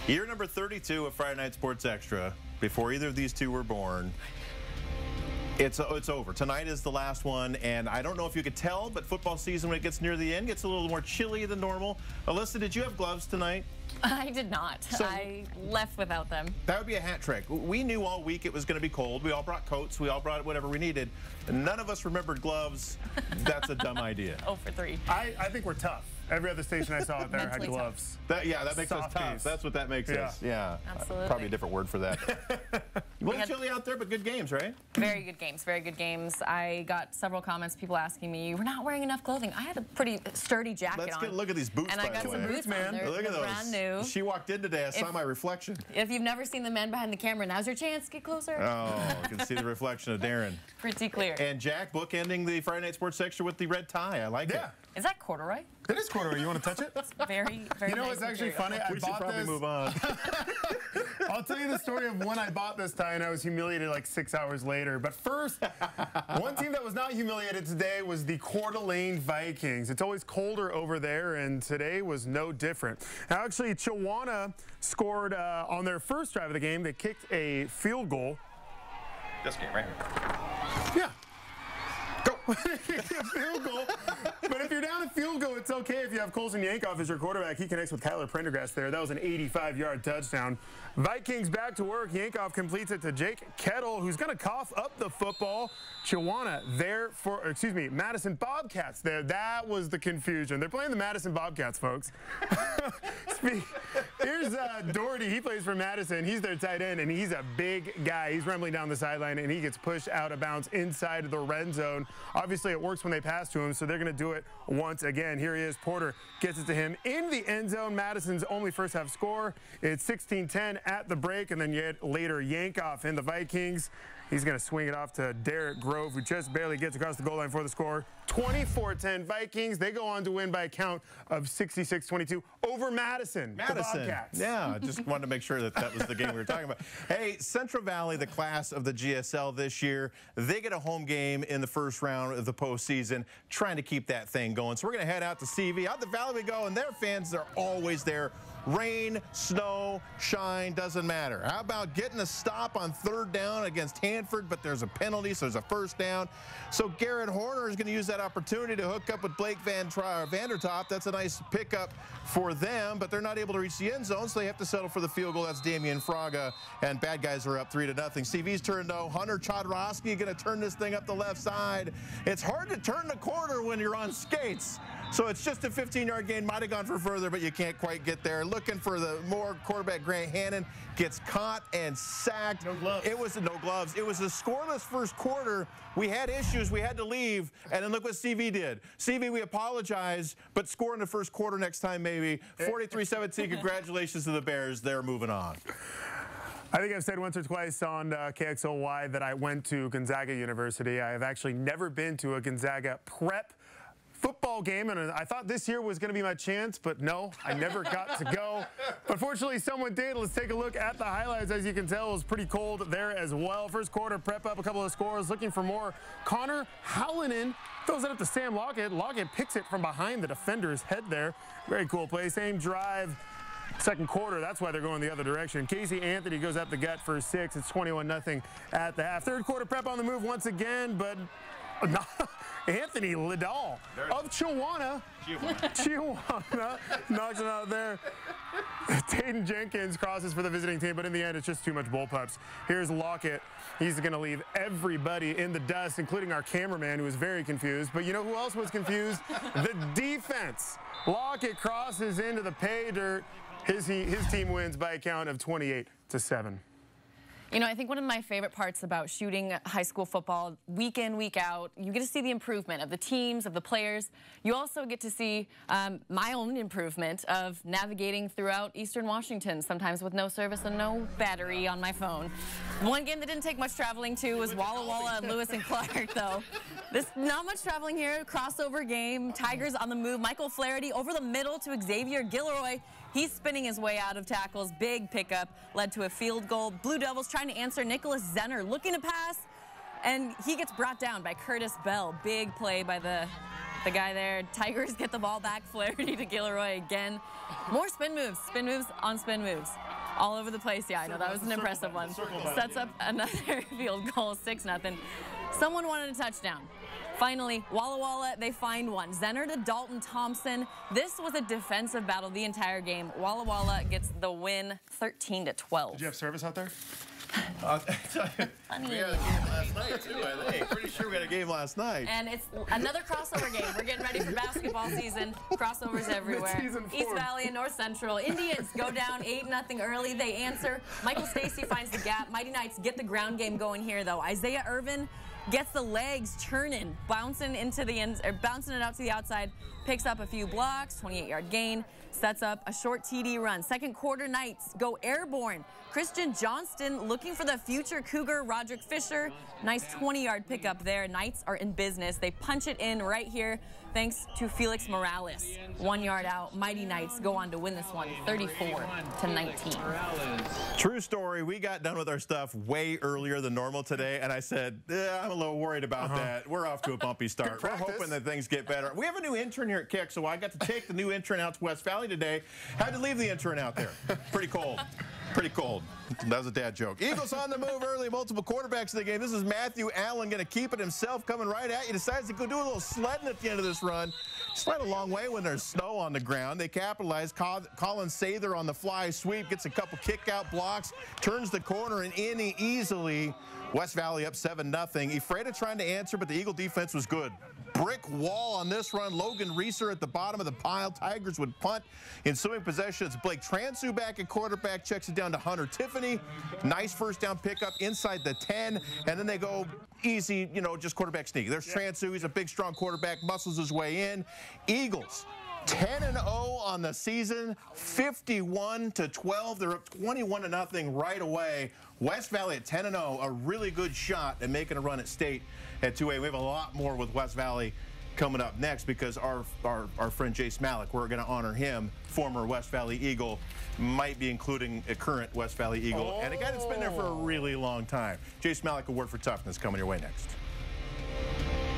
Year number 32 of Friday Night Sports Extra, before either of these two were born. It's over. Tonight is the last one, and I don't know if you could tell, but football season, when it gets near the end, gets a little more chilly than normal. Alyssa, did you have gloves tonight? I did not. So, I left without them. That would be a hat trick. We knew all week it was going to be cold. We all brought coats. We all brought whatever we needed. None of us remembered gloves. That's a dumb idea. 0 for 3. I think we're tough. Every other station I saw out there had gloves. That makes us tough. That's what that makes us. Yeah. Absolutely. Probably a different word for that. A little chilly out there, but good games, right? Very good games. Very good games. I got several comments, people asking me, "We're not wearing enough clothing." I had a pretty sturdy jacket on. Let's get a look at these boots, and I got some boots, man. Look at those. Brand new. She walked in today. I saw my reflection. If you've never seen the man behind the camera, now's your chance. Get closer. Oh, you can see the reflection of Darren. Pretty clear. And Jack bookending the Friday Night Sports Extra with the red tie. I like it. Is that corduroy? It is corduroy. You want to touch it? It's very, very. You know, nice it's actually material. funny. We should probably move on. I'll tell you the story of when I bought this tie and I was humiliated like 6 hours later. But first, one team that was not humiliated today was the Coeur d'Alene Vikings. It's always colder over there, and today was no different. Now, actually, Walla scored on their first drive of the game. They kicked a field goal. This game right here. Yeah. Go. Field goal. But if you're down a field goal, it's okay if you have Colson Yankoff as your quarterback. He connects with Kyler Prendergast there. That was an 85-yard touchdown. Vikings back to work. Yankoff completes it to Jake Kettle, who's going to cough up the football. Chiwana there for, Madison Bobcats there. That was the confusion. They're playing the Madison Bobcats, folks. Here's Doherty. He plays for Madison. He's their tight end, and he's a big guy. He's rumbling down the sideline, and he gets pushed out of bounds inside of the red zone. Obviously, it works when they pass to him, so they're going to do it once again. Here he is. Porter gets it to him in the end zone. Madison's only first half score. It's 16-10 at the break, and then yet later Yankoff in the Vikings. He's going to swing it off to Derek Grove, who just barely gets across the goal line for the score. 24-10 Vikings. They go on to win by a count of 66-22 over Madison. The Bobcats. Yeah, just wanted to make sure that that was the game we were talking about. Hey, Central Valley, the class of the GSL this year, they get a home game in the first round of the postseason, trying to keep that thing going. So we're going to head out to CV. Out the valley we go, and their fans are always there. Rain, snow, shine, doesn't matter. How about getting a stop on third down against Hanford, but there's a penalty, so there's a first down. So Garrett Horner is going to use that opportunity to hook up with Blake Vandertop. That's a nice pickup for them, but they're not able to reach the end zone, so they have to settle for the field goal. That's Damian Fraga, and bad guys are up 3-0. CV's turn, though. Hunter Chodorowski going to turn this thing up the left side. It's hard to turn the corner when you're on skates. So it's just a 15-yard gain. Might have gone for further, but you can't quite get there. Looking for the more quarterback. Grant Hannon gets caught and sacked. No gloves. It was no gloves. It was a scoreless first quarter. We had issues. We had to leave. And then look what CV did. CV, we apologize, but score in the first quarter next time maybe. 43-17. Congratulations to the Bears. They're moving on. I think I've said once or twice on KXLY that I went to Gonzaga University. I have actually never been to a Gonzaga prep football game, and I thought this year was going to be my chance, but no, I never got to go. But fortunately, someone did. Let's take a look at the highlights. As you can tell, it was pretty cold there as well. First quarter, prep up a couple of scores, looking for more. Connor Hallinan throws it up to Sam Lockett. Lockett picks it from behind the defender's head there. Very cool play. Same drive. Second quarter, that's why they're going the other direction. Casey Anthony goes up the gut for 6. It's 21-0 at the half. Third quarter, prep on the move once again, but Anthony Liddell of Chiwana knocks it out there. Taden Jenkins crosses for the visiting team, but in the end, it's just too much bull pups. Here's Lockett. He's going to leave everybody in the dust, including our cameraman, who was very confused. But you know who else was confused? The defense. Lockett crosses into the pay dirt. His team wins by a count of 28-7. You know, I think one of my favorite parts about shooting high school football, week in, week out, you get to see the improvement of the teams, of the players. You also get to see my own improvement of navigating throughout Eastern Washington, sometimes with no service and no battery on my phone. One game that didn't take much traveling to was Walla and Lewis and Clark, though. Not much traveling here. Crossover game. Tigers on the move. Michael Flaherty over the middle to Xavier Gilroy. He's spinning his way out of tackles. Big pickup led to a field goal. Blue Devils trying to answer. Nicholas Zenner looking to pass, and he gets brought down by Curtis Bell. Big play by the guy there. Tigers get the ball back. Flaherty to Gilroy again. More spin moves on spin moves. All over the place. Yeah, I know. That was an impressive one. Sets up another field goal, 6-0. Someone wanted a touchdown. Finally, Walla, they find one. Zenner to Dalton Thompson. This was a defensive battle the entire game. Walla gets the win, 13-12. Did you have service out there? We had a game last night, too, I think. Pretty sure we had a game last night. And it's another crossover game. We're getting ready for basketball season. Crossovers everywhere. East Valley and North Central. Indians go down 8-0 early. They answer. Michael Stacy finds the gap. Mighty Knights get the ground game going here, though. Isaiah Irvin gets the legs churning, bouncing into the end, or bouncing it out to the outside, picks up a few blocks, 28-yard gain, sets up a short TD run. Second quarter, Knights go airborne. Christian Johnston looking for the future Cougar, Roderick Fisher. Nice 20-yard pickup there. Knights are in business. They punch it in right here thanks to Felix Morales. 1 yard out. Mighty Knights go on to win this one, 34-19. True story. We got done with our stuff way earlier than normal today, and I said, I'm a little worried about that. We're off to a bumpy start. We're hoping that things get better. We have a new intern here at KXOY. I got to take the new intern out to West Valley today. Had to leave the intern out there. Pretty cold. Pretty cold. That was a dad joke. Eagles on the move early, multiple quarterbacks in the game. This is Matthew Allen going to keep it himself, coming right at you. Decides to go do a little sledding at the end of this run. Sled a long way when there's snow on the ground. They capitalize. Colin Sather on the fly sweep, gets a couple kick-out blocks, turns the corner and in easily. West Valley up 7-0. Ephrata trying to answer, but the Eagle defense was good. Brick wall on this run. Logan Reeser at the bottom of the pile. Tigers would punt. Ensuing possession, it's Blake Transu back at quarterback. Checks it down to Hunter Tiffany. Nice first down pickup inside the 10. And then they go easy, just quarterback sneak. There's Transu. He's a big, strong quarterback. Muscles his way in. Eagles 10-0 on the season, 51-12. They're up 21-0 right away. West Valley at 10-0, a really good shot at making a run at state at 2A. We have a lot more with West Valley coming up next because our friend Jace Malik, we're going to honor him, former West Valley Eagle, might be including a current West Valley Eagle, and a guy that's been there for a really long time. Jace Malik, a word for toughness, coming your way next.